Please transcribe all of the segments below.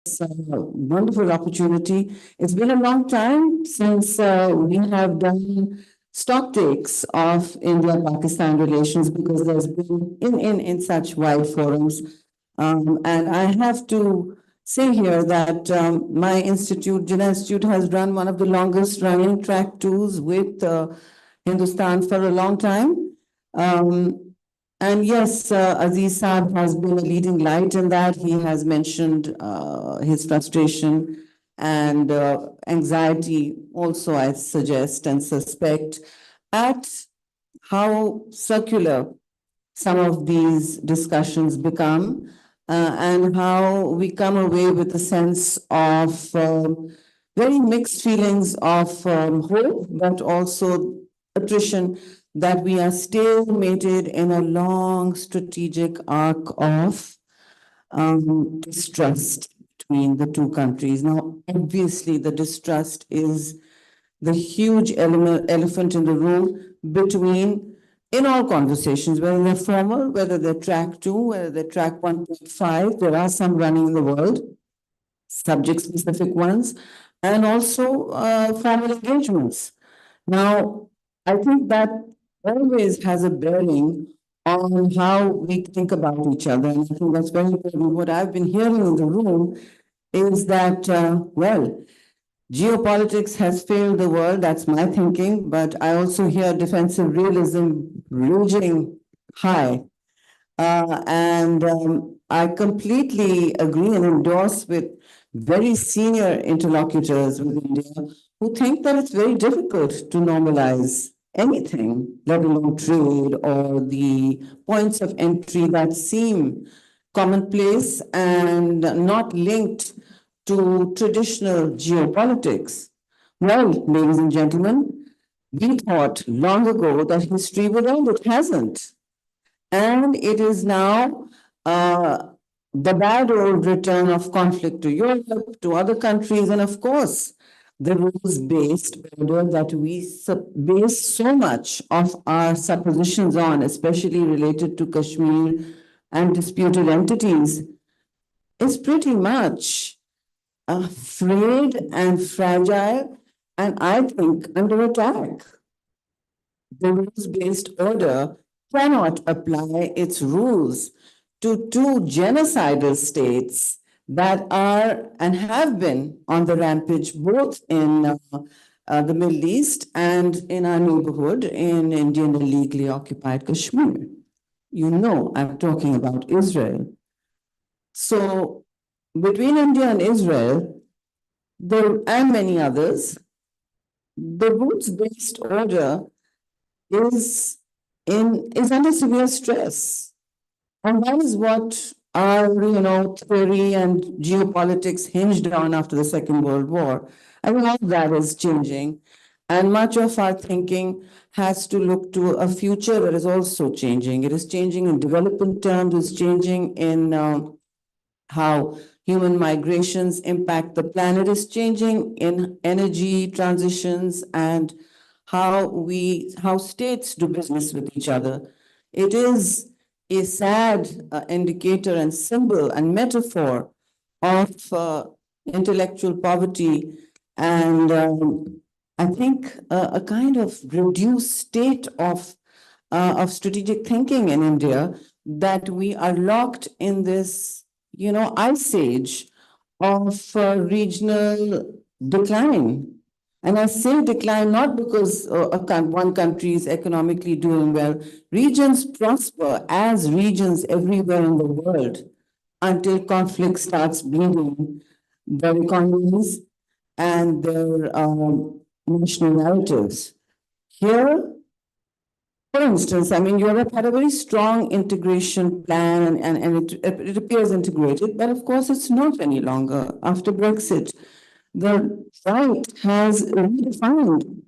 wonderful opportunity. It's been a long time since we have done stock takes of India-Pakistan relations because there's been in such wide forums. And I have to say here that my institute, Jinnah Institute, has run one of the longest running track twos with Hindustan for a long time. And yes, Aziz Saab has been a leading light in that. He has mentioned his frustration and anxiety also, I suggest and suspect, at how circular some of these discussions become and how we come away with a sense of very mixed feelings of hope, but also attrition that we are still mated in a long strategic arc of distrust between the two countries. Now, obviously, the distrust is the huge elephant in the room between, in all conversations, whether they're formal, whether they're track 2, whether they're track 1.5, there are some running in the world, subject-specific ones, and also formal engagements. Now, I think that always has a bearing on how we think about each other. And I think that's very important. What I've been hearing in the room is that, well, geopolitics has failed the world. That's my thinking. But I also hear defensive realism raging high. And I completely agree and endorse with very senior interlocutors with India who think that it's very difficult to normalize anything, let alone trade or the points of entry that seem commonplace and not linked to traditional geopolitics. Well, ladies and gentlemen, we thought long ago that history would end. It hasn't. And it is now the bad old return of conflict to Europe, to other countries, and of course, the rules-based order that we base so much of our suppositions on, especially related to Kashmir and disputed entities, is pretty much frayed and fragile, and I think under attack. The rules-based order cannot apply its rules to two genocidal states that are and have been on the rampage both in the Middle East and in our neighborhood in Indian illegally occupied Kashmir. You know, I'm talking about Israel. So between India and Israel, and many others, the rules-based order is under severe stress. And that is what our, theory and geopolitics hinged on after the Second World War. I think all that is changing. And much of our thinking has to look to a future that is also changing. It is changing in development terms, it's changing in how human migrations impact the planet, is changing in energy transitions and how states do business with each other. It is a sad indicator and symbol and metaphor of intellectual poverty and I think a kind of reduced state of strategic thinking in India, that we are locked in this, ice age of regional decline. And I say decline not because one country is economically doing well. Regions prosper as regions everywhere in the world until conflict starts bleeding their economies and their national narratives. Here, for instance, I mean, Europe had a very strong integration plan and it appears integrated, but of course it's not any longer after Brexit. The right has redefined,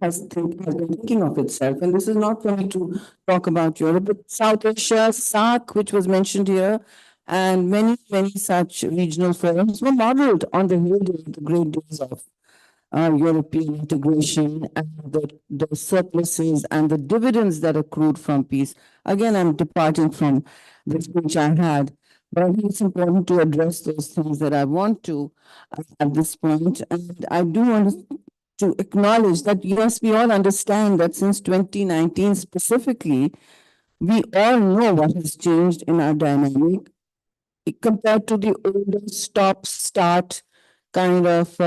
has been thinking of itself, and this is not for me to talk about Europe, but South Asia, SAARC, which was mentioned here, and many, many such regional forums were modeled on the heyday, the great days of European integration and the surpluses and the dividends that accrued from peace. Again, I'm departing from the speech I had, But I think it's important to address those things that I want to at this point. And I do want to acknowledge that, yes, we all understand that since 2019 specifically, we all know what has changed in our dynamic compared to the older stop start kind of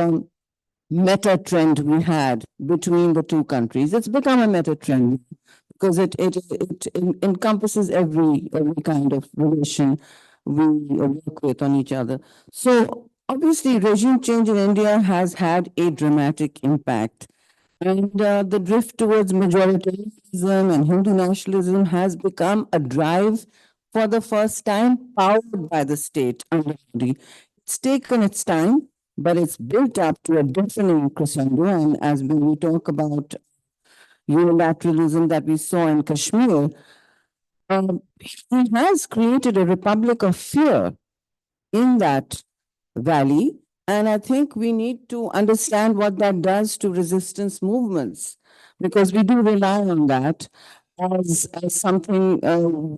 meta trend we had between the two countries. It's become a meta trend because it encompasses every kind of relation we work with on each other. So obviously, regime change in India has had a dramatic impact. And the drift towards majoritarianism and Hindu nationalism has become a drive for the first time powered by the state under Modi. It's taken its time, but it's built up to a deafening crescendo. And as when we talk about unilateralism that we saw in Kashmir, he has created a republic of fear in that valley. And I think we need to understand what that does to resistance movements, because we do rely on that as something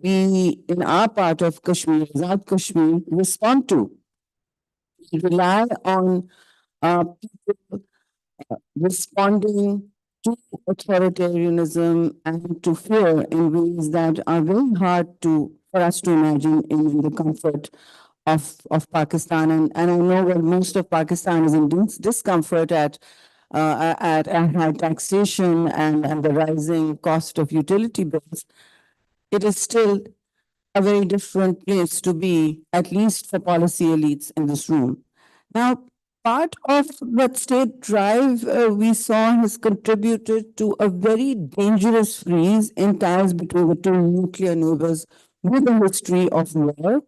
we, in our part of Kashmir, South Kashmir, respond to. We rely on people responding to authoritarianism and to fear in ways that are very hard to for us to imagine in the comfort of Pakistan. And I know that most of Pakistan is in discomfort at high taxation and the rising cost of utility bills. It is still a very different place to be, at least for policy elites in this room. Now, part of that state drive we saw has contributed to a very dangerous freeze in ties between the two nuclear neighbors with a history of war,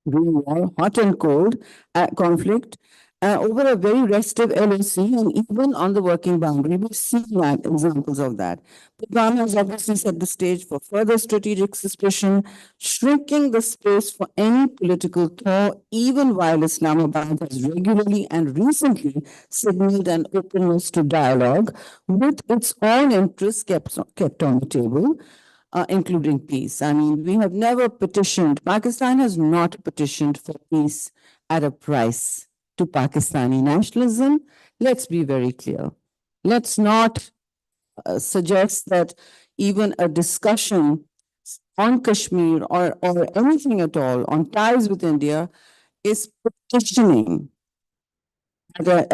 real war, hot and cold conflict over a very restive LOC, and even on the working boundary. We've seen that, examples of that. Pulwama has obviously set the stage for further strategic suspicion, shrinking the space for any political thaw, even while Islamabad has regularly and recently signaled an openness to dialogue with its own interests kept on the table, including peace. I mean, we have never petitioned, Pakistan has not petitioned for peace at a price to Pakistani nationalism. Let's be very clear. Let's not suggest that even a discussion on Kashmir or anything at all on ties with India is petitioning for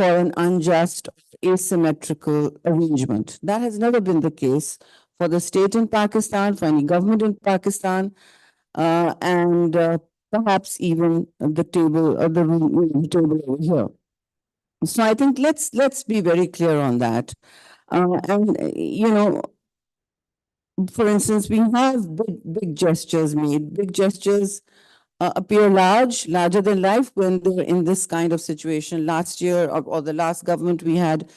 an unjust, asymmetrical arrangement. That has never been the case for the state in Pakistan, for any government in Pakistan, and perhaps even the table, the table over here. So I think let's be very clear on that. And you know, for instance, we have big gestures made. Big gestures appear larger than life when they're in this kind of situation. Last year or the last government we had,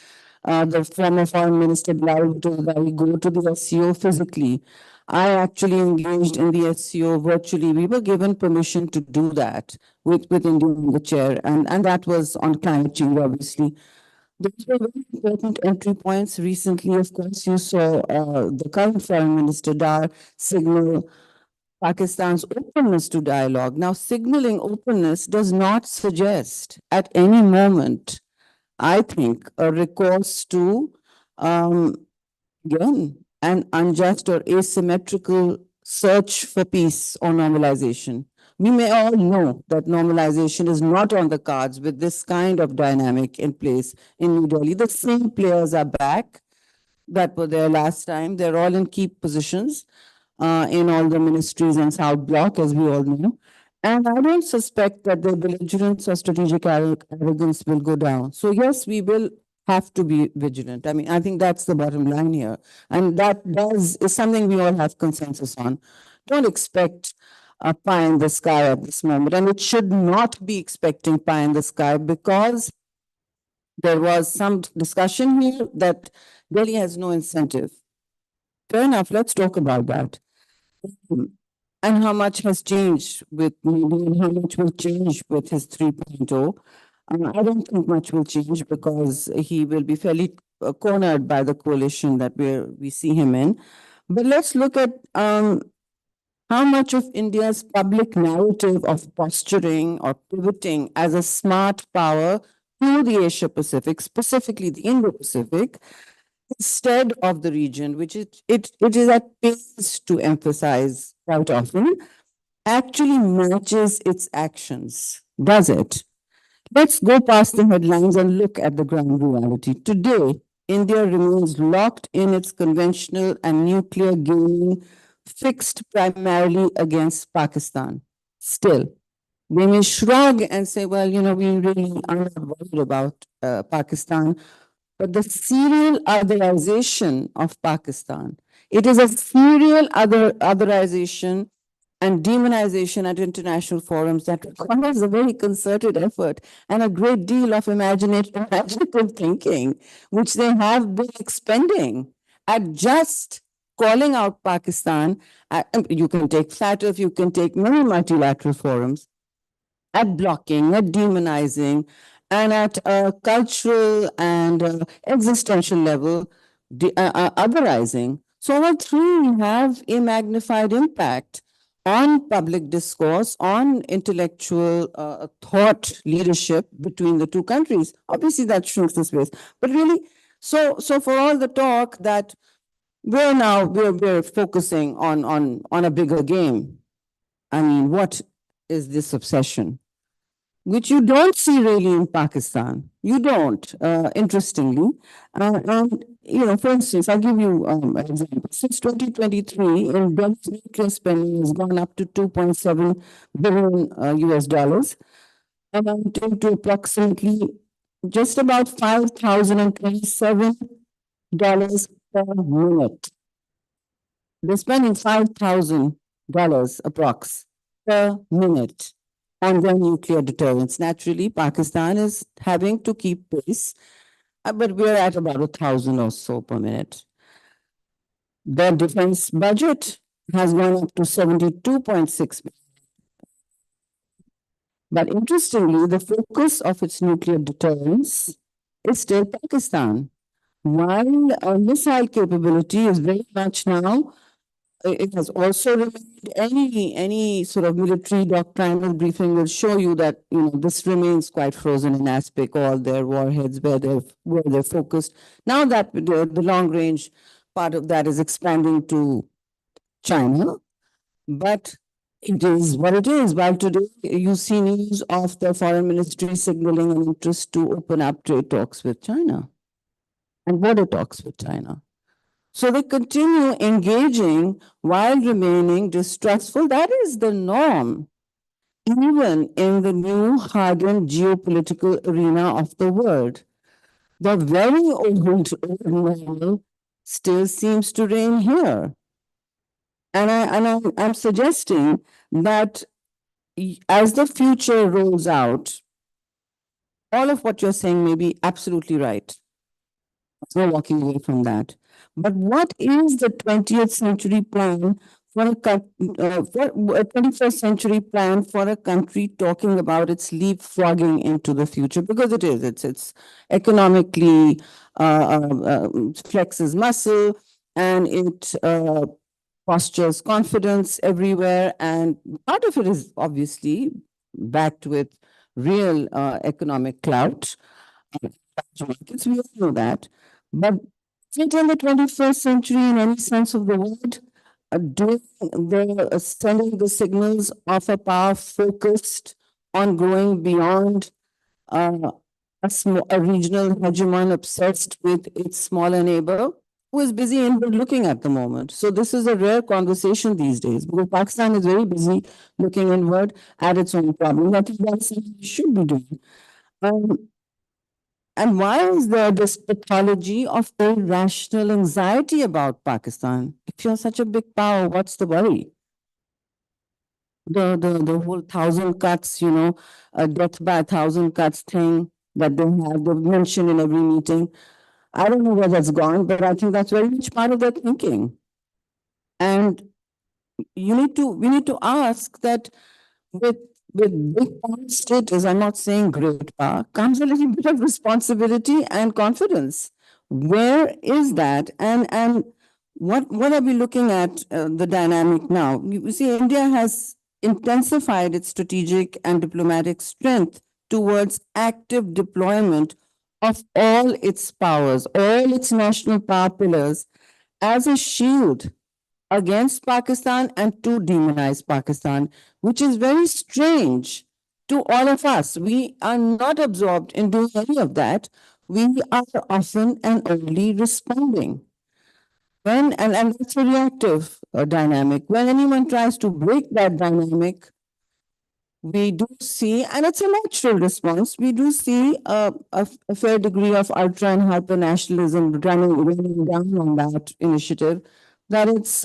the former foreign minister Bilal told that we go to the SCO physically. I actually engaged in the SCO virtually. We were given permission to do that with India in the chair, and that was on climate change, obviously. Those were very important entry points. Recently, of course, you saw the current foreign minister Dar signal Pakistan's openness to dialogue. Now, signaling openness does not suggest at any moment, I think, a recourse to, again, an unjust or asymmetrical search for peace or normalization. We may all know that normalization is not on the cards with this kind of dynamic in place in New Delhi. The same players are back that were there last time. They're all in key positions in all the ministries and South Bloc, as we all know. And I don't suspect that the belligerence or strategic arrogance will go down. So yes, we will have to be vigilant. I mean, I think that's the bottom line here. And that is something we all have consensus on. Don't expect a pie in the sky at this moment. And it should not be expecting pie in the sky, because there was some discussion here that Delhi has no incentive. Fair enough, let's talk about that. And how much has changed with Modi and how much will change with his 3.0. I don't think much will change because he will be fairly cornered by the coalition that we see him in. But let's look at how how much of India's public narrative of posturing or pivoting as a smart power to the Asia Pacific, specifically the Indo Pacific, instead of the region, which it is at pains to emphasize quite often, actually matches its actions, does it? Let's go past the headlines and look at the ground reality. Today, India remains locked in its conventional and nuclear gaming, fixed primarily against Pakistan. Still, they may shrug and say, well, we really are not worried about Pakistan. But the serial otherization of Pakistan, it is a serial otherization and demonization at international forums that requires a very concerted effort and a great deal of imaginative thinking, which they have been expending at just calling out Pakistan. You can take FATF, you can take many multilateral forums, at blocking, at demonizing, and at a cultural and existential level, otherizing. So all three have a magnified impact on public discourse, on intellectual thought leadership between the two countries. Obviously, that shrinks the space. But really, so for all the talk that we're focusing on a bigger game. I mean, what is this obsession? Which you don't see really in Pakistan. You don't, interestingly. For instance, I'll give you an example. Since 2023, in Delhi's nuclear spending has gone up to 2.7 billion US dollars, amounting to approximately just about $5,027 per minute. They're spending $5,000 approx per minute on their nuclear deterrence. Naturally, Pakistan is having to keep pace, but we're at about 1,000 or so per minute. Their defense budget has gone up to 72.6 billion. But interestingly, the focus of its nuclear deterrence is still Pakistan. While our missile capability is very much now, it has also remained, any sort of military doctrinal briefing will show you that this remains quite frozen in aspect, all their warheads, where they're focused. Now that the long range part of that is expanding to China, but it is what it is. While today you see news of the foreign ministry signaling an interest to open up trade talks with China and border talks with China. So they continue engaging while remaining distrustful. That is the norm, even in the new hardened geopolitical arena of the world. The very old normal still seems to reign here. And I'm suggesting that as the future rolls out, all of what you're saying may be absolutely right. There's no walking away from that. But what is the 20th century plan for a 21st century plan for a country talking about its leapfrogging into the future? Because it is, it's economically flexes muscle, and it postures confidence everywhere. And part of it is obviously backed with real economic clout. We all know that. But fit in the 21st century in any sense of the word, sending the signals of a power focused on going beyond a regional hegemon obsessed with its smaller neighbor who is busy inward looking at the moment. So this is a rare conversation these days, because Pakistan is very busy looking inward at its own problem. I think that's something we should be doing. And why is there this pathology of irrational anxiety about Pakistan? If you're such a big power, what's the worry? The whole 1,000 cuts, a death by 1,000 cuts thing that they've mentioned in every meeting. I don't know where that's gone, but I think that's very much part of their thinking. And we need to ask that with big power status, I'm not saying great power, comes a little bit of responsibility and confidence. Where is that? And what are we looking at the dynamic now? You see, India has intensified its strategic and diplomatic strength towards active deployment of all its powers, all its national power pillars, as a shield against Pakistan and to demonize Pakistan, which is very strange to all of us. We are not absorbed in doing any of that. We are often and only responding. And it's a reactive dynamic. When anyone tries to break that dynamic, we do see, and it's a natural response, we do see a fair degree of ultra and hyper nationalism running down on that initiative, that it's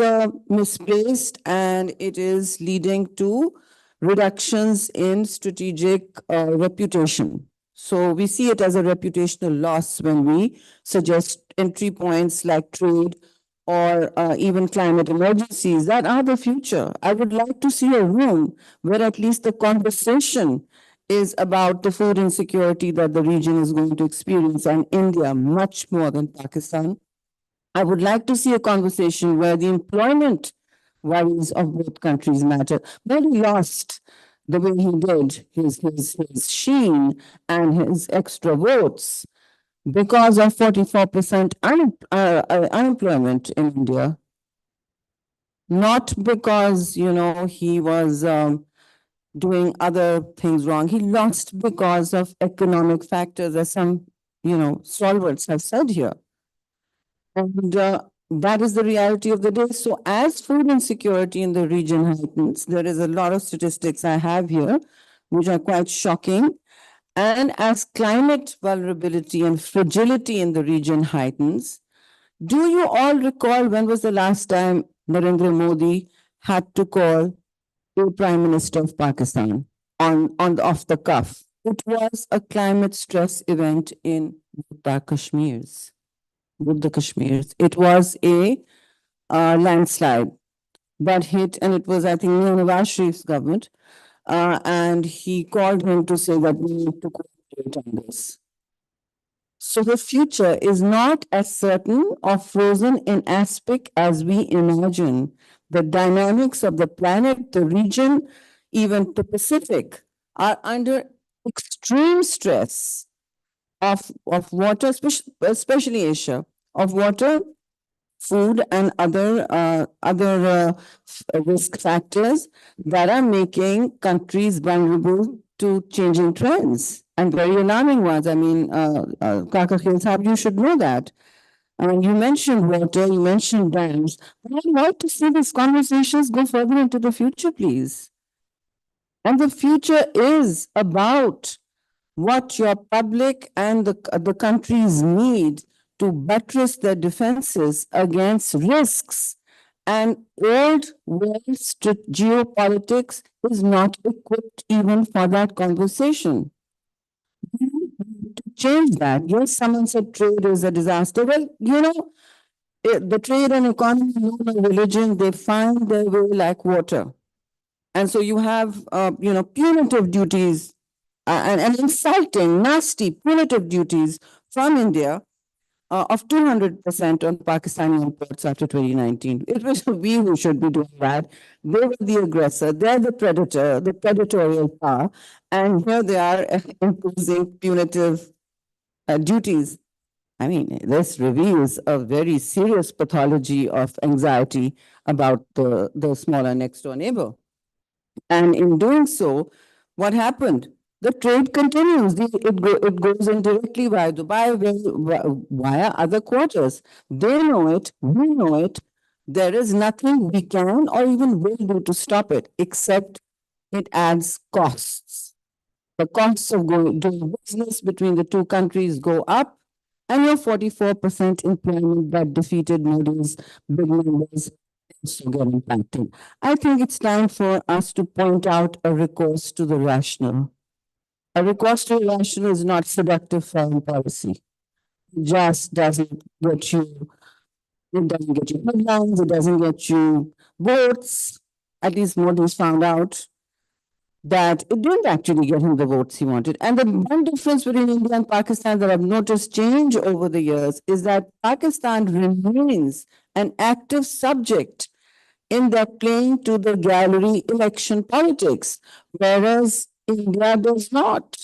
misplaced and it is leading to reductions in strategic reputation. So we see it as a reputational loss when we suggest entry points like trade or even climate emergencies that are the future. I would like to see a room where at least the conversation is about the food insecurity that the region is going to experience, and India much more than Pakistan. I would like to see a conversation where the employment worries of both countries matter. But he lost the way he did his sheen and his extra votes because of 44% unemployment in India. Not because, he was doing other things wrong. He lost because of economic factors, as some, stalwarts have said here. And that is the reality of the day. So as food insecurity in the region heightens, there is a lot of statistics I have here, which are quite shocking. And as climate vulnerability and fragility in the region heightens, do you all recall when was the last time Narendra Modi had to call a Prime Minister of Pakistan on the off the cuff? It was a climate stress event in Uttar Kashmirs. With the Kashmirs. It was a landslide that hit, and it was, I think, Nawaz Sharif's government. And he called him to say that we need to cooperate on this. So the future is not as certain or frozen in aspect as we imagine. The dynamics of the planet, the region, even the Pacific, are under extreme stress of water, especially Asia, of water, food, and other risk factors that are making countries vulnerable to changing trends, and very alarming ones. I mean, Kaka Khil Sahab, you should know that. You mentioned water, you mentioned dams. But I'd like to see these conversations go further into the future, please. And the future is about what your public and the countries need to buttress their defenses against risks. And old world geopolitics is not equipped even for that conversation. We need to change that. Yes, someone said trade is a disaster. Well, the trade and economy, no religion, they find their way like water. And so you have, punitive duties and insulting, nasty, punitive duties from India of 200% on Pakistani imports after 2019. It was we who should be doing that. They were the aggressor, they're the predator, the predatorial power, and here they are imposing punitive duties. I mean, this reveals a very serious pathology of anxiety about the smaller next door neighbor. And in doing so, what happened? The trade continues. It goes in directly via Dubai, via other quarters. They know it. We know it. There is nothing we can or even will do to stop it, except it adds costs. The costs of doing business between the two countries go up, and your 44% employment that defeated Modi's big numbers also get impacted. I think it's time for us to point out a recourse to the rational. A recourse to the rational is not seductive foreign policy. It just doesn't get you, it doesn't get you headlines, it doesn't get you votes. At least Modi's found out that it didn't actually get him the votes he wanted. And the one difference between India and Pakistan that I've noticed change over the years is that Pakistan remains an active subject in their playing to the gallery election politics, whereas India does not.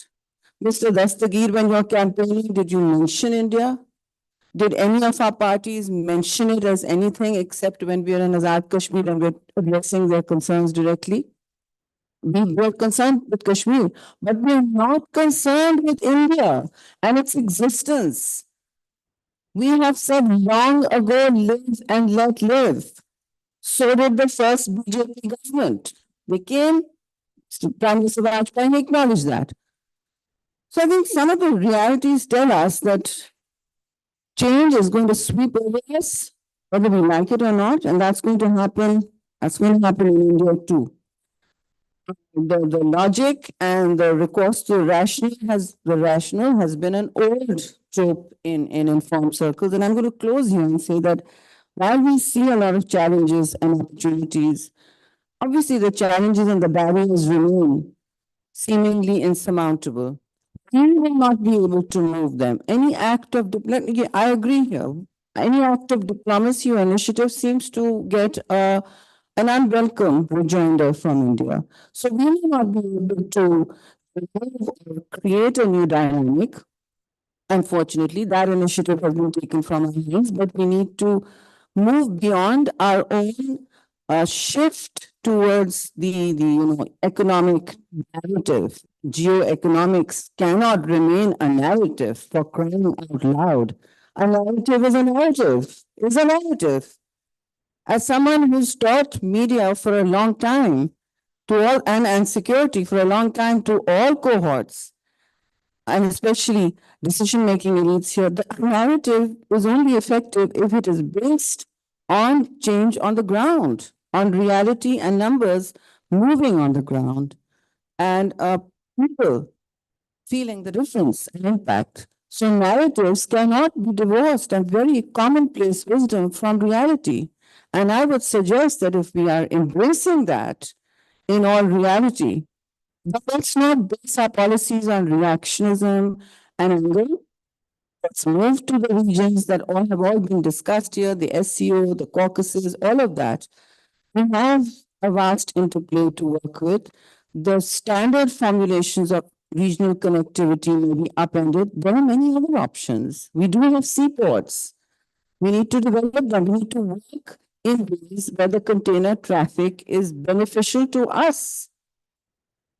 Mr. Dastagir, when you were campaigning, did you mention India? Did any of our parties mention it as anything except when we are in Azad Kashmir and we're addressing their concerns directly? We were concerned with Kashmir, but we're not concerned with India and its existence. We have said long ago, live and let live. So did the first BJP government. They came, Prime Minister Vajpayee acknowledged that. So I think some of the realities tell us that change is going to sweep over us, whether we like it or not, and that's going to happen. That's going to happen in India too. The logic and the recourse to rational has been an old trope in informed circles. And I'm going to close here and say that while we see a lot of challenges and opportunities, obviously the challenges and the barriers remain seemingly insurmountable. We will not be able to move them. Any act of I agree here. Any act of diplomacy or initiative seems to get an unwelcome rejoinder from India. So we may not be able to remove or create a new dynamic. Unfortunately, that initiative has been taken from our hands, but we need to move beyond our own shift towards the economic narrative. Geoeconomics cannot remain a narrative, for crying out loud. A narrative is a narrative, is a narrative. As someone who's taught media for a long time to all and security for a long time to all cohorts, and especially decision-making elites here, the narrative is only effective if it is based on change on the ground, on reality and numbers moving on the ground, and people feeling the difference and impact. So narratives cannot be divorced and very commonplace wisdom from reality. And I would suggest that if we are embracing that in all reality, but let's not base our policies on reactionism and anger. Let's move to the regions that have all been discussed here, the SCO, the caucuses, all of that. We have a vast interplay to work with. The standard formulations of regional connectivity may be upended. There are many other options. We do have seaports. We need to develop them. We need to work in ways where the container traffic is beneficial to us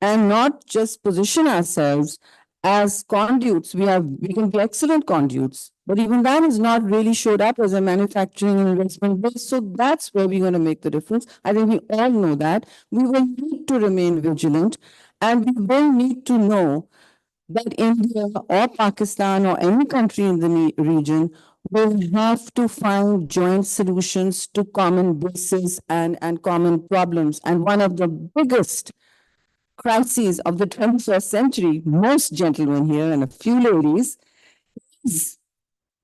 and not just position ourselves as conduits. We can be excellent conduits, but even that is not really showed up as a manufacturing and investment base. So that's where we're going to make the difference. I think we all know that. We will need to remain vigilant, and we will need to know that India or Pakistan or any country in the region will have to find joint solutions to common bases and common problems. And one of the biggest crises of the 21st century, most gentlemen here and a few ladies, is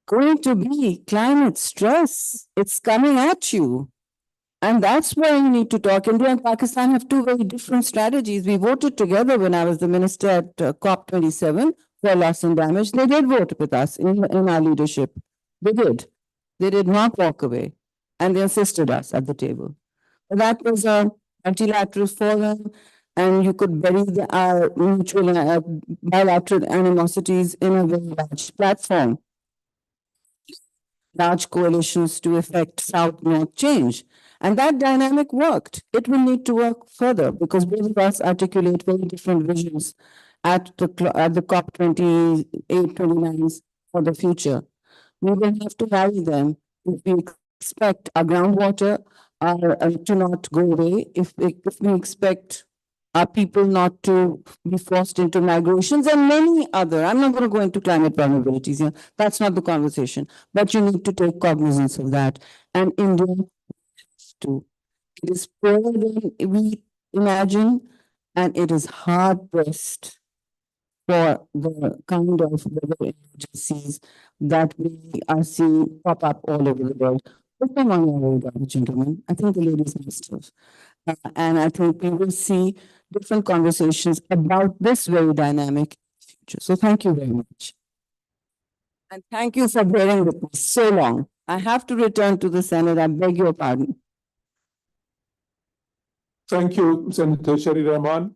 going to be climate stress. It's coming at you. And that's why you need to talk. India and Pakistan have two very different strategies. We voted together when I was the minister at COP27 for loss and damage. They did vote with us in our leadership. They did. They did not walk away. And they assisted us at the table. That was a multilateral forum, and you could bury our mutual bilateral animosities in a very large platform. Large coalitions to effect South-North change. And that dynamic worked. It will need to work further because both of us articulate very different visions at the COP 28, 29s for the future. We will have to rally them if we expect our groundwater to not go away, if we expect our people not to be forced into migrations and many other. I'm not going to go into climate vulnerabilities here. That's not the conversation. But you need to take cognizance of that. And India too. It is poorer than we imagine, and it is hard pressed for the kind of weather emergencies that we are seeing pop up all over the world. Put them on your radar, gentlemen. I think the ladies must have. And I think we will see different conversations about this very dynamic future. So thank you very much. And thank you for bearing with me so long. I have to return to the Senate. I beg your pardon. Thank you, Senator Sharif Rahman,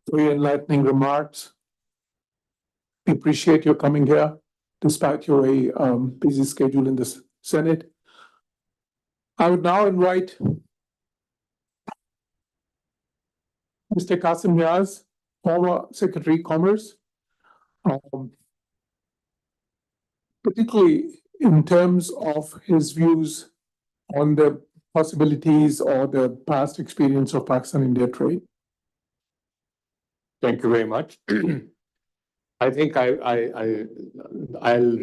for your enlightening remarks. We appreciate your coming here, despite your busy schedule in the Senate. I would now invite Mr. Qasim Niaz, former Secretary of Commerce, particularly in terms of his views on the possibilities or the past experience of Pakistan-India trade. Thank you very much. I think I'll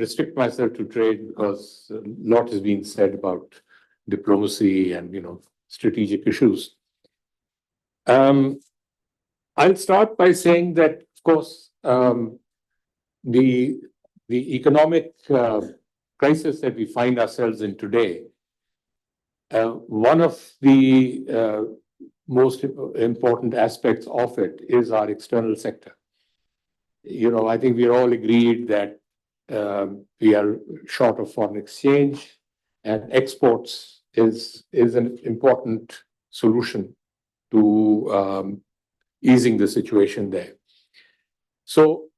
restrict myself to trade because a lot has been said about diplomacy and strategic issues. I'll start by saying that, of course, the economic crisis that we find ourselves in today, one of the most important aspects of it is our external sector. I think we are all agreed that we are short of foreign exchange, and exports is an important solution to easing the situation there. So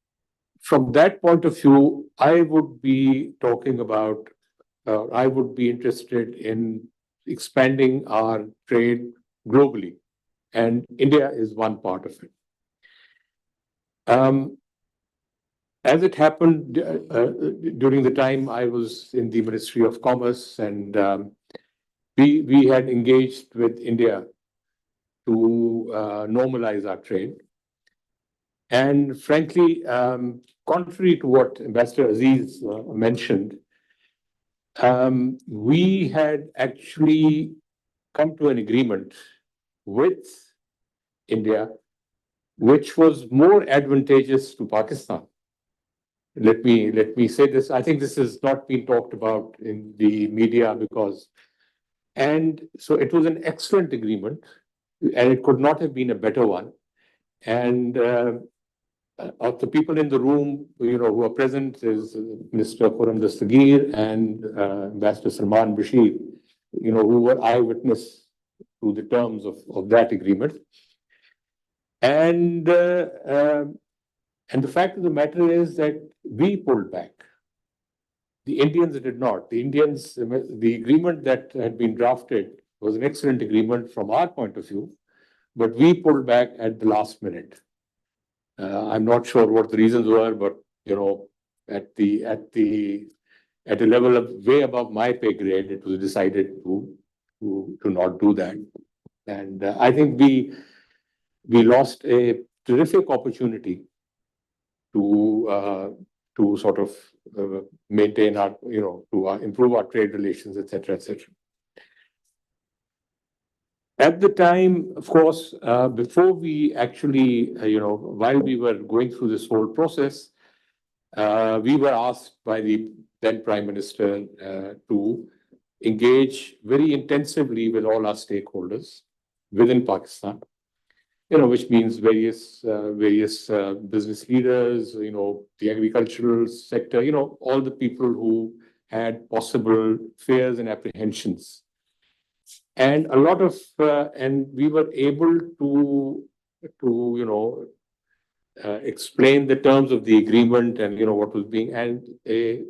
from that point of view, I would be talking about, I would be interested in expanding our trade globally, and India is one part of it. As it happened during the time I was in the Ministry of Commerce, and we had engaged with India to normalize our trade. And frankly, contrary to what Ambassador Aziz mentioned, we had actually come to an agreement with India, which was more advantageous to Pakistan. Let me say this. I think this has not been talked about in the media and so it was an excellent agreement, and it could not have been a better one. And of the people in the room, who are present is Mr. Khurram Dastagir and Ambassador Salman Bashir, who were eyewitness to the terms of that agreement. And the fact of the matter is that we pulled back. The Indians did not. The agreement that had been drafted was an excellent agreement from our point of view, but we pulled back at the last minute. I'm not sure what the reasons were, but at a level of way above my pay grade, it was decided to not do that. And I think we lost a terrific opportunity to sort of maintain our, to improve our trade relations, etc., etc. At the time, of course, before we actually, while we were going through this whole process, we were asked by the then Prime Minister to engage very intensively with all our stakeholders within Pakistan, which means various business leaders, the agricultural sector, all the people who had possible fears and apprehensions. And a lot of, and we were able to explain the terms of the agreement and, what was being, and a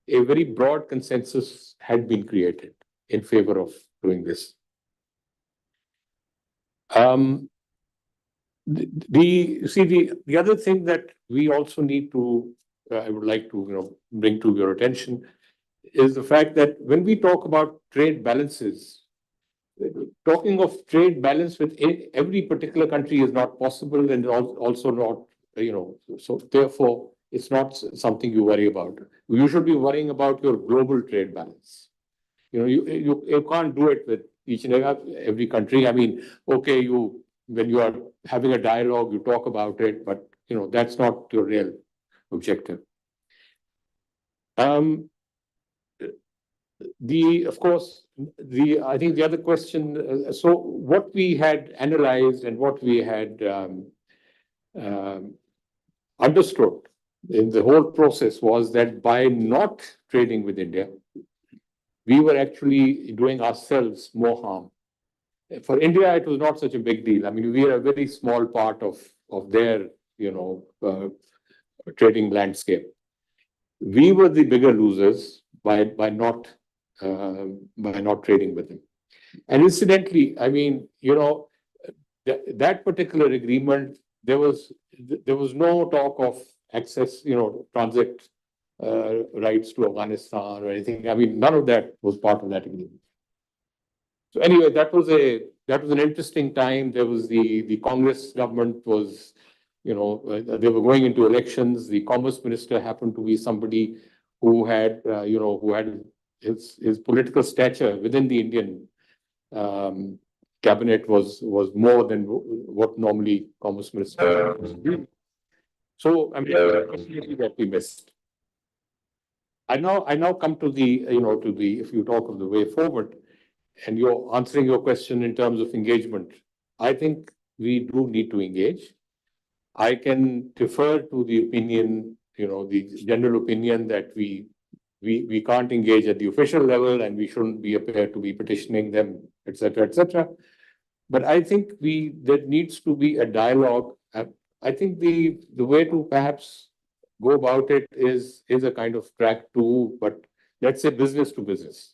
very broad consensus had been created in favor of doing this. The other thing that we also need to, I would like to, bring to your attention is the fact that when we talk about trade balances, talking of trade balance with every particular country is not possible, and also not, so therefore it's not something you worry about. You should be worrying about your global trade balance. You can't do it with each and every country. I mean, okay, when you are having a dialogue, you talk about it, but that's not your real objective. Of course, I think the other question, so what we had analyzed and what we had understood in the whole process was that by not trading with India, we were actually doing ourselves more harm. For India, it was not such a big deal. I mean, we are a very small part of their, trading landscape. We were the bigger losers by not trading with them. And incidentally, I mean, that particular agreement, there was no talk of access, transit rights to Afghanistan or anything. I mean, none of that was part of that agreement. So anyway, that was an interesting time. There was the Congress government was, they were going into elections. The commerce minister happened to be somebody who had, his political stature within the Indian cabinet was more than what normally commerce minister do. So I mean, definitely that we missed. I now come to the, if you talk of the way forward, and you're answering your question in terms of engagement, I think we do need to engage. I can defer to the opinion, the general opinion that we can't engage at the official level and we shouldn't be appeared to be petitioning them, etc., etc. But I think there needs to be a dialogue. I think the way to perhaps go about it is a kind of track two, but let's say business to business.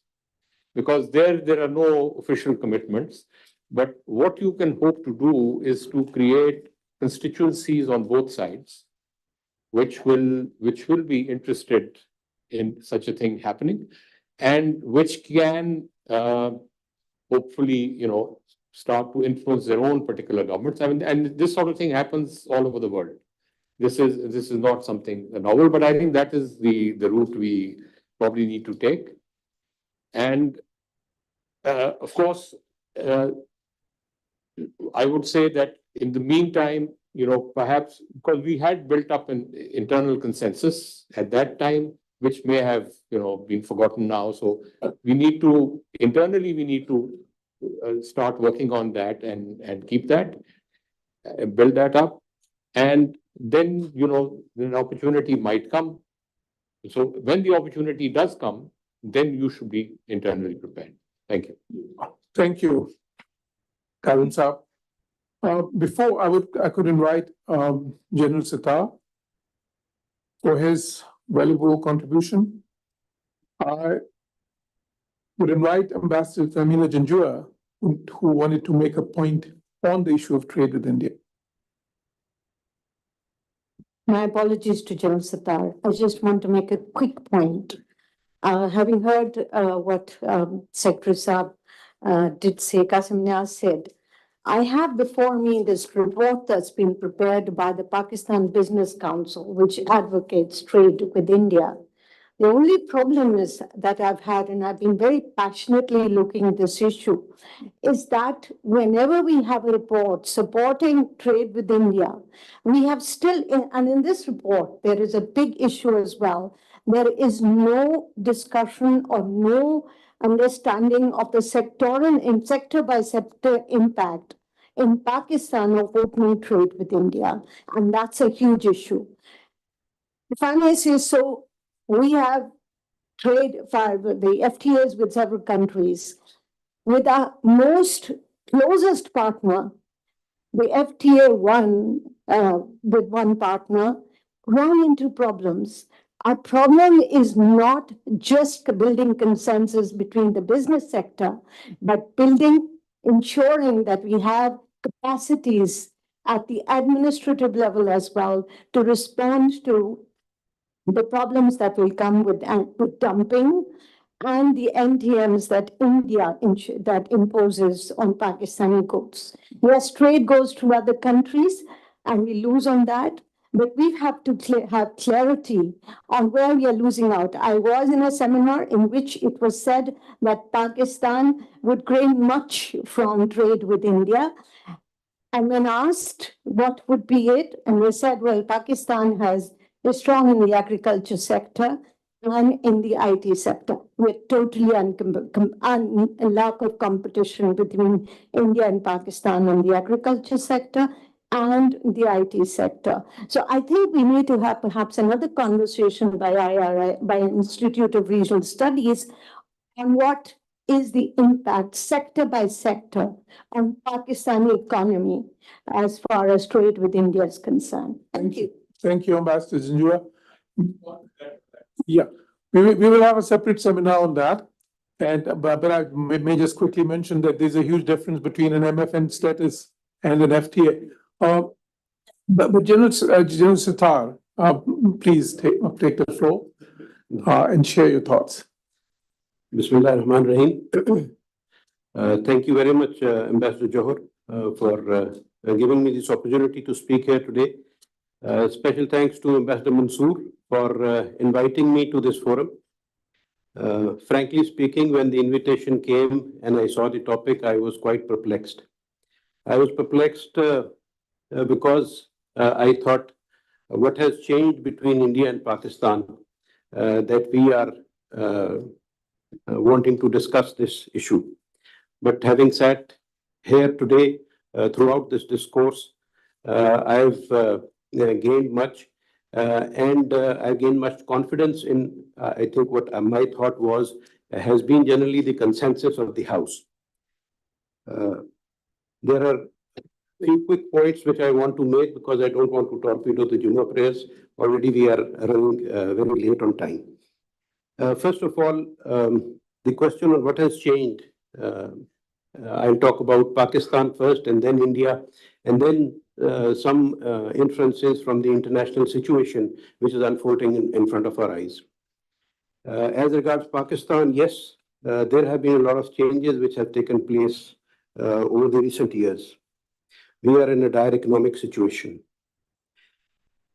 Because there are no official commitments, but what you can hope to do is to create constituencies on both sides, which will be interested in such a thing happening, and which can hopefully start to influence their own particular governments. I mean, and this sort of thing happens all over the world. This is not something novel, but I think that is the route we probably need to take. And of course, I would say that in the meantime, perhaps because we had built up an internal consensus at that time, which may have, been forgotten now. So we need to start working on that and keep that, build that up. And then, an opportunity might come. So when the opportunity does come, then you should be internally prepared. Thank you. Thank you, Karan Saab. Before I could invite General Sitar for his valuable contribution. I would invite Ambassador Thamina Janjua, who wanted to make a point on the issue of trade with India. My apologies to General Sitar. I just want to make a quick point. Having heard what Secretary Saab did say, Qasim Niaz said, I have before me this report that's been prepared by the Pakistan Business Council, which advocates trade with India. The only problem is that I've had, and I've been very passionately looking at this issue, is that whenever we have a report supporting trade with India, we have still, and in this report, there is a big issue as well. There is no discussion or no understanding of the sectoral and sector by sector impact in Pakistan of opening trade with India. And that's a huge issue. If I may say so, we have trade, the FTAs with several countries. With our most closest partner, the FTA with one partner ran into problems. Our problem is not just building consensus between the business sector, but ensuring that we have capacities at the administrative level as well to respond to the problems that will come with dumping and the NTMs that India that imposes on Pakistani goods. Yes, trade goes to other countries and we lose on that, but we have to have clarity on where we are losing out. I was in a seminar in which it was said that Pakistan would gain much from trade with India. And when asked what would be it, and they said, well, Pakistan is strong in the agriculture sector and in the IT sector. We're totally a lack of competition between India and Pakistan on the agriculture sector and the IT sector. So I think we need to have perhaps another conversation by IRI, by Institute of Regional Studies, on what is the impact sector by sector on Pakistani economy as far as trade with India is concerned. Thank you. Thank you, Ambassador Zanjua. Yeah, we will have a separate seminar on that. And but I may just quickly mention that there's a huge difference between an MFN status and an FTA. But General Sitar, please take the floor and share your thoughts. Bismillah ar-Rahman ar-Rahim. Thank you very much, Ambassador Johar, for giving me this opportunity to speak here today. Special thanks to Ambassador Mansoor for inviting me to this forum. Frankly speaking, when the invitation came and I saw the topic, I was quite perplexed. I was perplexed because I thought what has changed between India and Pakistan that we are wanting to discuss this issue. But having sat here today throughout this discourse, I've gained much and I've gained much confidence in, I think what my thought was, has been generally the consensus of the House. There are a few quick points which I want to make because I don't want to torpedo the Jummah prayers. Already we are running very late on time. First of all, the question on what has changed. I'll talk about Pakistan first and then India and then some inferences from the international situation which is unfolding in front of our eyes. As regards Pakistan, yes, there have been a lot of changes which have taken place over the recent years. We are in a dire economic situation.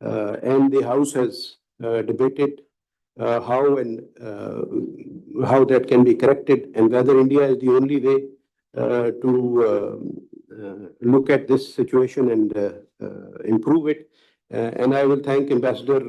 And the House has debated how that can be corrected and whether India is the only way to look at this situation and improve it. And I will thank Ambassador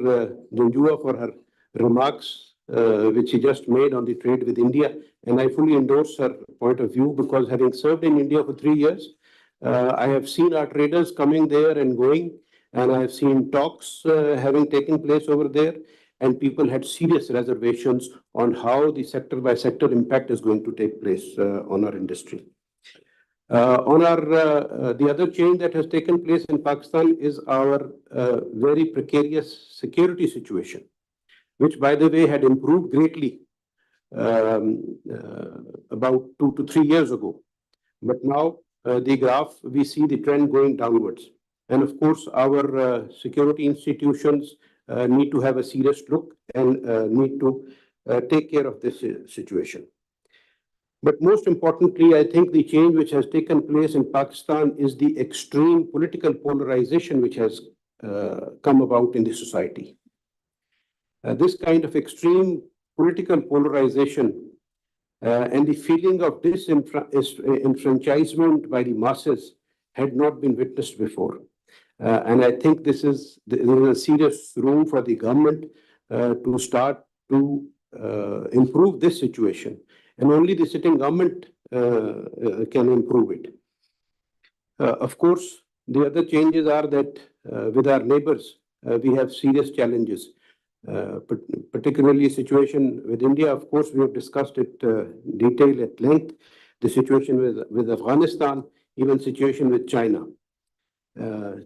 Zanjua for her remarks which she just made on the trade with India. And I fully endorse her point of view because having served in India for 3 years, I have seen our traders coming there and going, and I have seen talks having taken place over there, and people had serious reservations on how the sector by sector impact is going to take place on our industry. The other change that has taken place in Pakistan is our very precarious security situation, which by the way had improved greatly about 2 to 3 years ago. But now the graph, we see the trend going downwards. And of course, our security institutions need to have a serious look and need to take care of this situation. But most importantly, I think the change which has taken place in Pakistan is the extreme political polarization which has come about in the society. This kind of extreme political polarization and the feeling of disenfranchisement by the masses had not been witnessed before. And I think there is a serious room for the government to start to improve this situation. And only the sitting government can improve it. Of course, the other changes are that with our neighbors, we have serious challenges. Particularly situation with India, of course, we have discussed it detail at length. The situation with Afghanistan, even situation with China.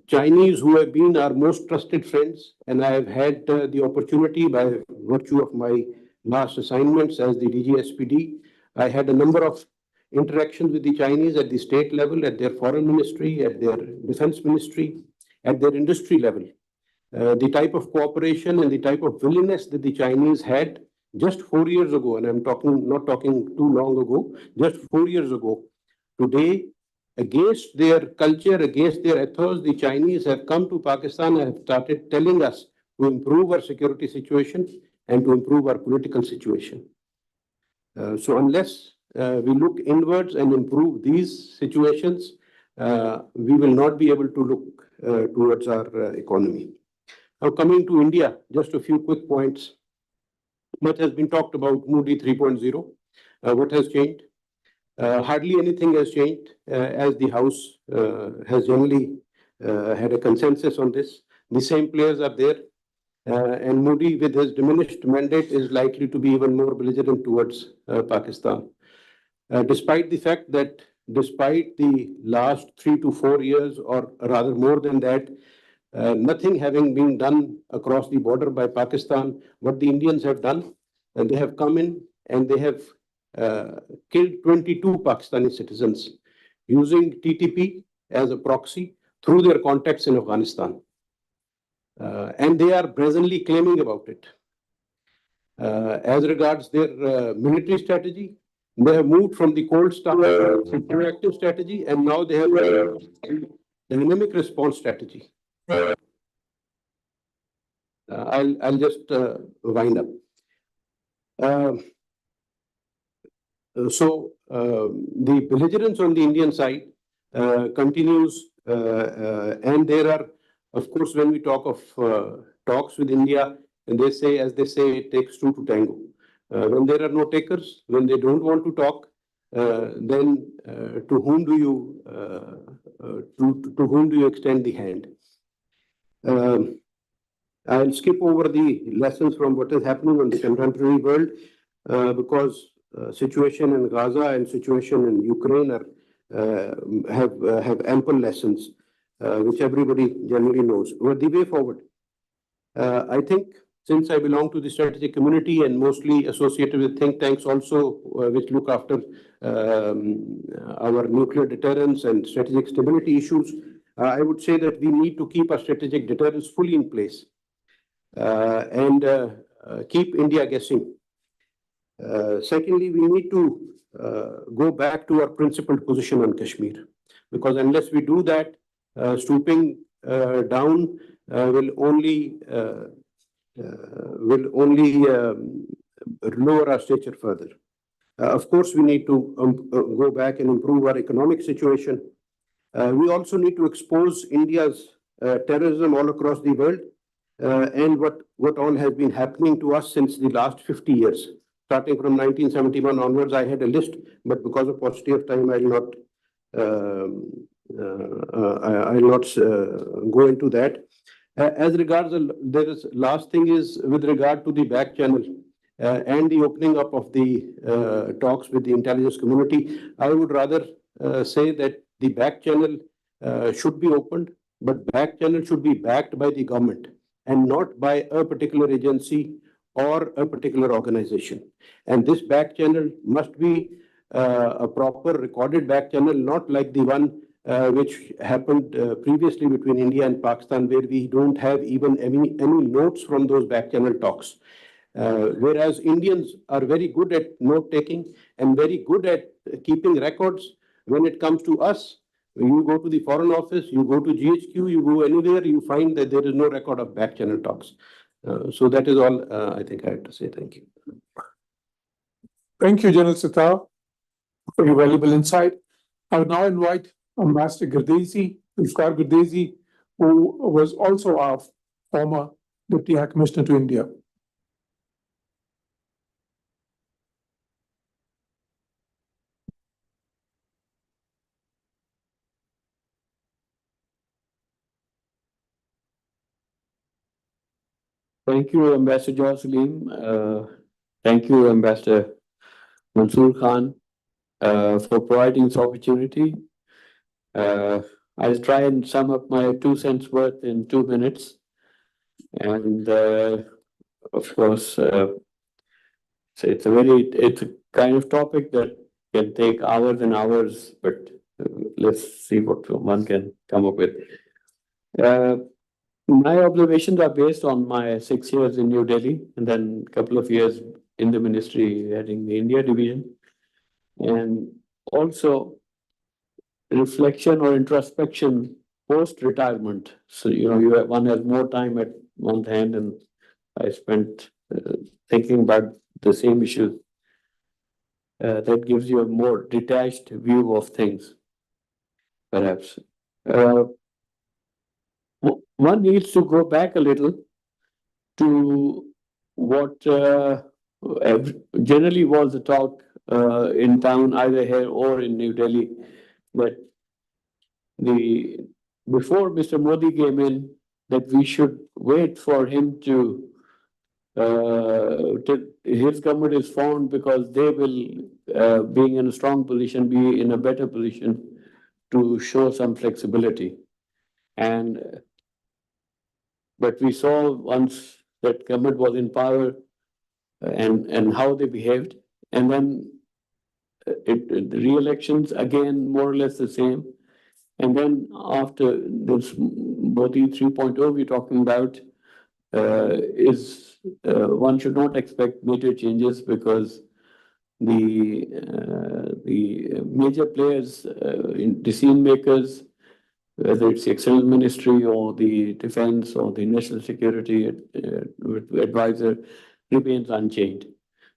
Chinese who have been our most trusted friends, and I have had the opportunity by virtue of my last assignments as the DGSPD, I had a number of interactions with the Chinese at the state level, at their foreign ministry, at their defense ministry, at their industry level. The type of cooperation and the type of willingness that the Chinese had just 4 years ago, and I'm not talking too long ago, just 4 years ago. Today, against their culture, against their ethos, the Chinese have come to Pakistan and have started telling us to improve our security situation and to improve our political situation. So unless we look inwards and improve these situations, we will not be able to look towards our economy. Now coming to India, just a few quick points. Much has been talked about Modi 3.0. What has changed? Hardly anything has changed as the House has generally had a consensus on this. The same players are there. And Modi, with his diminished mandate, is likely to be even more belligerent towards Pakistan. Despite the fact that, despite the last 3 to 4 years, or rather more than that, nothing having been done across the border by Pakistan, what the Indians have done, and they have come in and they have killed 22 Pakistani citizens using TTP as a proxy through their contacts in Afghanistan. And they are presently claiming about it. As regards their military strategy, they have moved from the cold start to proactive strategy, and now they have a dynamic response strategy. I'll just wind up. The belligerence on the Indian side continues, and there are, of course, when we talk of talks with India, and they say, as they say, it takes two to tango. When there are no takers, when they don't want to talk, then to whom do you to whom do you extend the hand? I'll skip over the lessons from what is happening on the contemporary world because situation in Gaza and situation in Ukraine are, have ample lessons which everybody generally knows. But the way forward, I think, since I belong to the strategic community and mostly associated with think tanks also, which look after our nuclear deterrence and strategic stability issues, I would say that we need to keep our strategic deterrence fully in place and keep India guessing. Secondly, we need to go back to our principled position on Kashmir, because unless we do that, stooping down will only lower our stature further. Of course, we need to go back and improve our economic situation. We also need to expose India's terrorism all across the world and what all has been happening to us since the last 50 years. Starting from 1971 onwards, I had a list, but because of paucity of time, I'll not go into that. As regards, there is last thing is with regard to the back channel and the opening up of the talks with the intelligence community. I would rather say that the back channel should be opened, but back channel should be backed by the government and not by a particular agency or a particular organization. And this back channel must be a proper recorded back channel, not like the one which happened previously between India and Pakistan, where we don't have even any notes from those back channel talks. Whereas Indians are very good at note taking and very good at keeping records. When it comes to us, you go to the Foreign Office, you go to GHQ, you go anywhere, you find that there is no record of back channel talks. So that is all I think I have to say. Thank you. Thank you, General Sattar, for your valuable insight. I would now invite Ambassador Gurdesi, Zulfikar Gurdesi, who was also our former Deputy High Commissioner to India. Thank you, Ambassador Salim. Thank you, Ambassador Mansoor Khan, for providing this opportunity. I'll try and sum up my 2 cents worth in 2 minutes. And of course, so it's a kind of topic that can take hours and hours, but let's see what one can come up with. My observations are based on my 6 years in New Delhi and then a couple of years in the ministry heading the India division. And also reflection or introspection post-retirement. So, one has more time at one hand, and I spent thinking about the same issues. That gives you a more detached view of things, perhaps. One needs to go back a little to what generally was the talk in town, either here or in New Delhi. But before Mr. Modi came in, that we should wait for him to his government is formed because they will, being in a strong position, be in a better position to show some flexibility. And but we saw once that government was in power and how they behaved, and then the re-elections again more or less the same. And then after this Modi 3.0 we're talking about, one should not expect major changes because the major players, decision makers, whether it's the external ministry or the defense or the national security advisor, remains unchanged.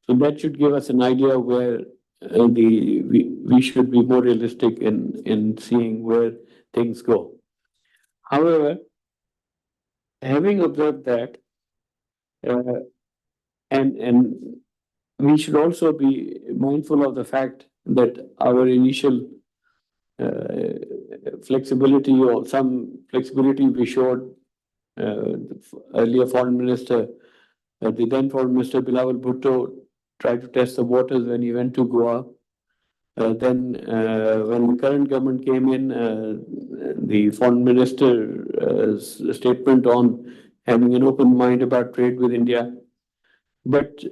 So that should give us an idea where we should be more realistic in seeing where things go. However, having observed that, uh, and we should also be mindful of the fact that our initial flexibility or some flexibility we showed, the earlier foreign minister, the then foreign minister Bilawal Bhutto tried to test the waters when he went to Goa. Then when the current government came in, the foreign minister's statement on having an open mind about trade with India. But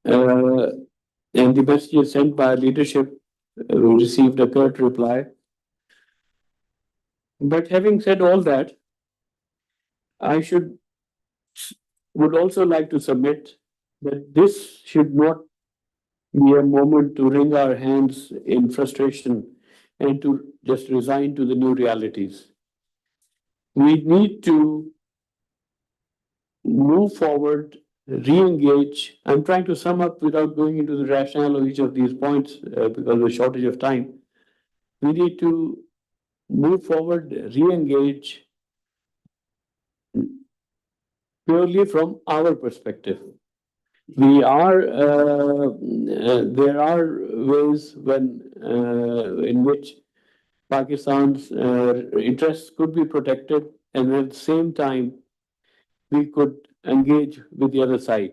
and the messages sent by leadership received a curt reply. But having said all that, I would also like to submit that this should not be a moment to wring our hands in frustration and to just resign to the new realities. We need to move forward, re-engage. I'm trying to sum up without going into the rationale of each of these points because of the shortage of time. We need to move forward, re-engage purely from our perspective. There are ways in which Pakistan's interests could be protected, and at the same time, we could engage with the other side.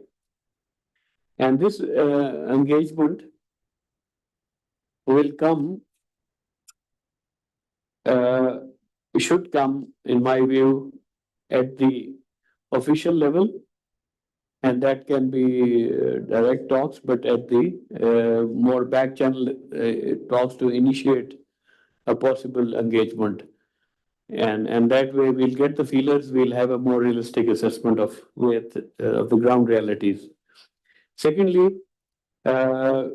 And this engagement will come, should come, in my view, at the official level, and that can be direct talks, but at the more back channel talks to initiate a possible engagement. And that way we'll get the feelers, we'll have a more realistic assessment of the ground realities. Secondly, I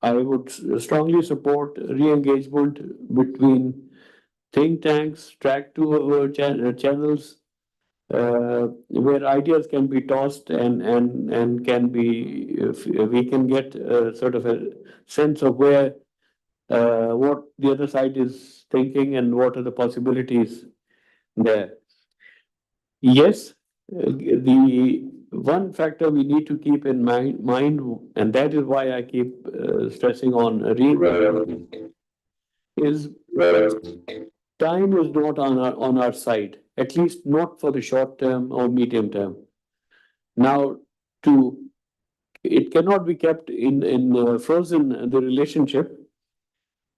would strongly support re-engagement between think tanks, track to channels, where ideas can be tossed and can be, we can get sort of a sense of where what the other side is thinking and what are the possibilities there. Yes, the one factor we need to keep in mind, and that is why I keep stressing on re-engagement, is time is not on our side, at least not for the short term or medium term. Now, it cannot be kept in frozen, the relationship,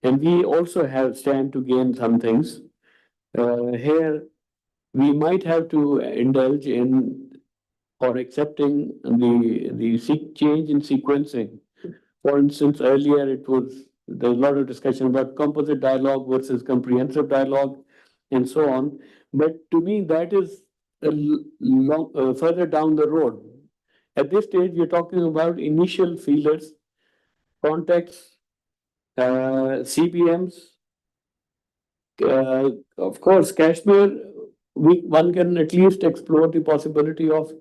and we also stand to gain some things. Here, we might have to indulge in or accepting the change in sequencing. For instance, earlier there's a lot of discussion about composite dialogue versus comprehensive dialogue and so on. But to me, that is further down the road. At this stage, we're talking about initial feelers, contacts, CBMs. Of course, Kashmir, one can at least explore the possibility of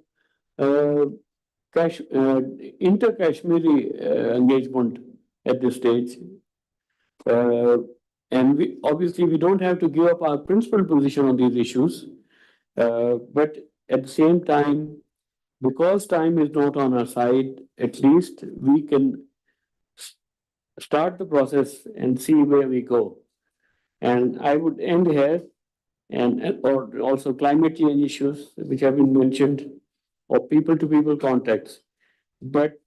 inter-Kashmiri engagement at this stage. And we don't have to give up our principal position on these issues. But at the same time, because time is not on our side, at least we can start the process and see where we go. And I would end here or also climate change issues which have been mentioned, or people-to-people contacts. But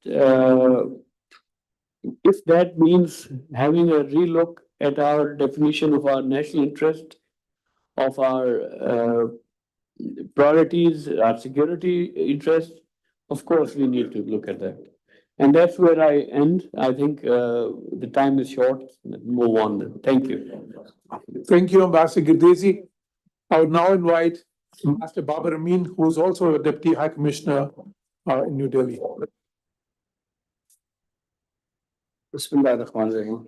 if that means having a relook at our definition of our national interest, of our priorities, our security interest, of course, we need to look at that. And that's where I end. I think the time is short. Move on. Thank you. Thank you, Ambassador Girdesi. I would now invite Ambassador Babar Amin, who is also a Deputy High Commissioner in New Delhi. Bismillahirrahmanirrahim.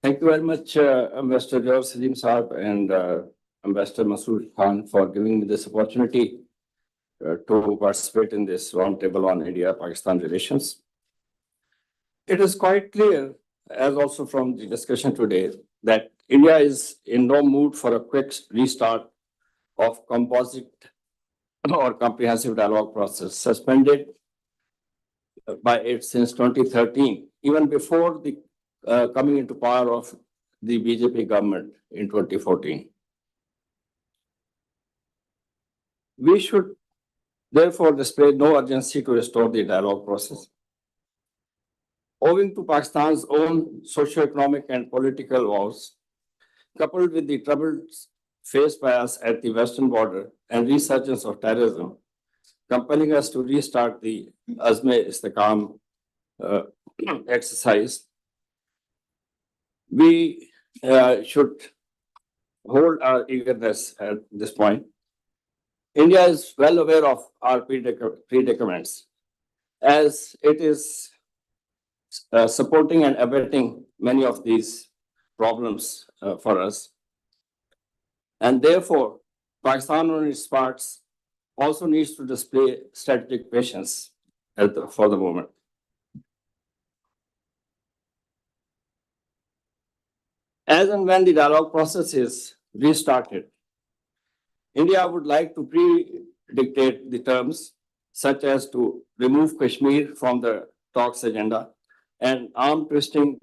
Thank you very much, Ambassador Jawad Salim Saab and Ambassador Masood Khan for giving me this opportunity to participate in this roundtable on India-Pakistan relations. It is quite clear, as also from the discussion today, that India is in no mood for a quick restart of composite or comprehensive dialogue process suspended by it since 2013, even before the coming into power of the BJP government in 2014. We should therefore display no urgency to restore the dialogue process. Owing to Pakistan's own socio-economic and political woes, coupled with the troubles faced by us at the western border and resurgence of terrorism, compelling us to restart the Azme-Istikam exercise, we should hold our eagerness at this point. India is well aware of our predicaments, as it is supporting and abetting many of these problems for us. And therefore, Pakistan on its parts also needs to display strategic patience for the moment. As and when the dialogue process is restarted, India would like to pre-dictate the terms, such as to remove Kashmir from the talks agenda and arm twisting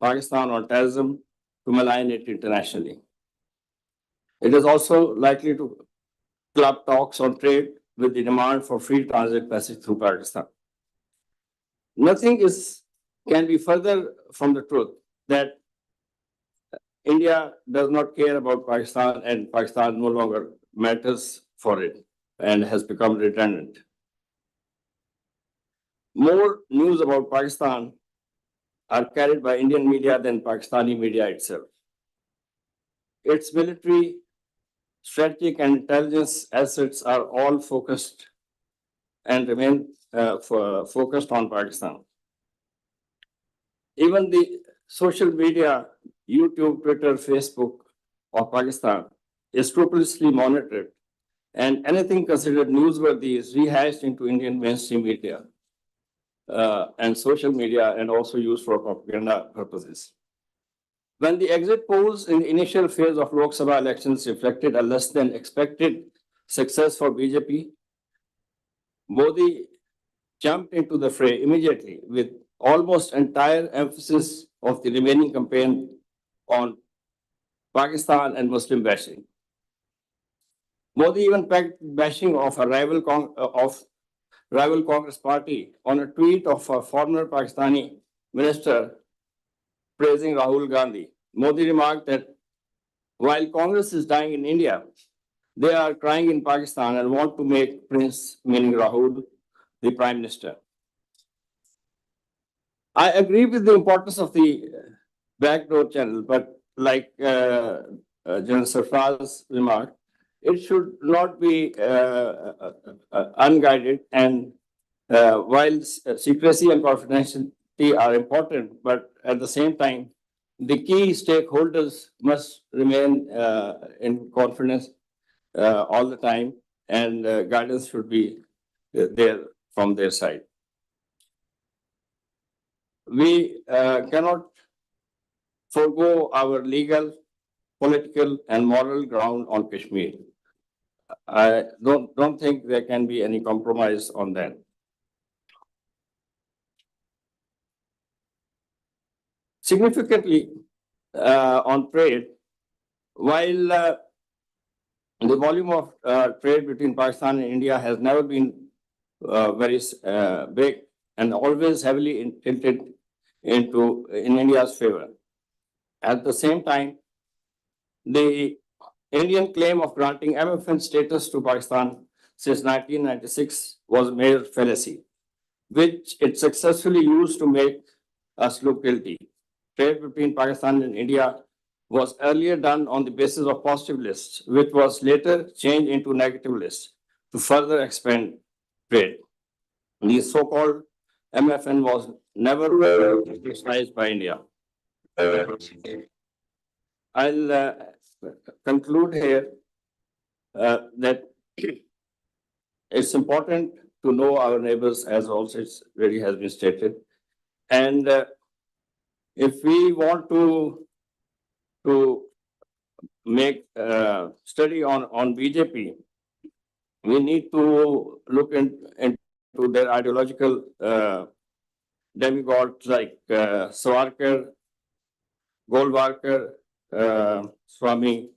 Pakistan on terrorism to malign it internationally. It is also likely to club talks on trade with the demand for free transit passage through Pakistan. Nothing can be further from the truth that India does not care about Pakistan and Pakistan no longer matters for it and has become redundant. More news about Pakistan are carried by Indian media than Pakistani media itself. Its military, strategic and intelligence assets are all focused and remain focused on Pakistan. Even the social media, YouTube, Twitter, Facebook of Pakistan is scrupulously monitored, and anything considered newsworthy is rehashed into Indian mainstream media and social media, and also used for propaganda purposes. When the exit polls in the initial phase of Lok Sabha elections reflected a less than expected success for BJP, Modi jumped into the fray immediately with almost entire emphasis of the remaining campaign on Pakistan and Muslim bashing. Modi even pegged bashing of a rival Congress party on a tweet of a former Pakistani minister praising Rahul Gandhi. Modi remarked that while Congress is dying in India, they are crying in Pakistan and want to make Prince, meaning Rahul, the Prime Minister. I agree with the importance of the backdoor channel, but like General Sarfar's remark, it should not be unguided. And while secrecy and confidentiality are important, but at the same time, the key stakeholders must remain in confidence all the time, and guidance should be there from their side. We cannot forego our legal, political, and moral ground on Kashmir. I don't think there can be any compromise on that. Significantly, on trade, while The volume of trade between Pakistan and India has never been very big and always heavily tilted in India's favor. At the same time, the Indian claim of granting MFN status to Pakistan since 1996 was a mere fallacy, which it successfully used to make us look guilty. Trade between Pakistan and India was earlier done on the basis of positive lists, which was later changed into negative lists to further expand trade. The so-called MFN was never exercised by India. I'll conclude here that it's important to know our neighbors, as also it's really has been stated. And if we want to make study on BJP, we need to look into their ideological demigods like Savarkar, Golwalkar, Swami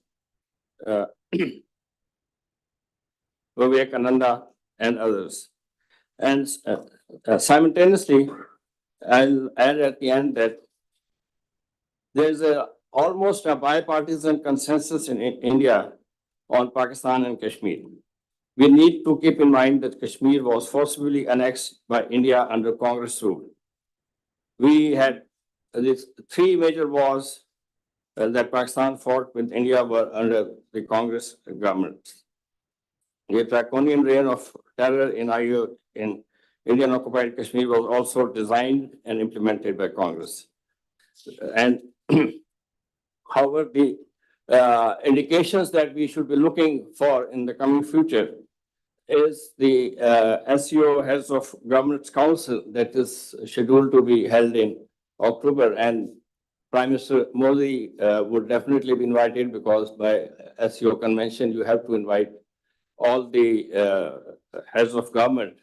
Vivekananda, and others. And simultaneously, I'll add at the end that there's almost a bipartisan consensus in India on Pakistan and Kashmir. We need to keep in mind that Kashmir was forcibly annexed by India under Congress rule. We had these three major wars that Pakistan fought with India were under the Congress government. The draconian reign of terror in Indian occupied Kashmir was also designed and implemented by Congress. And however, the indications that we should be looking for in the coming future is the SEO Heads of Government's Council that is scheduled to be held in October, and Prime Minister Modi would definitely be invited, because by SEO convention you have to invite all the heads of government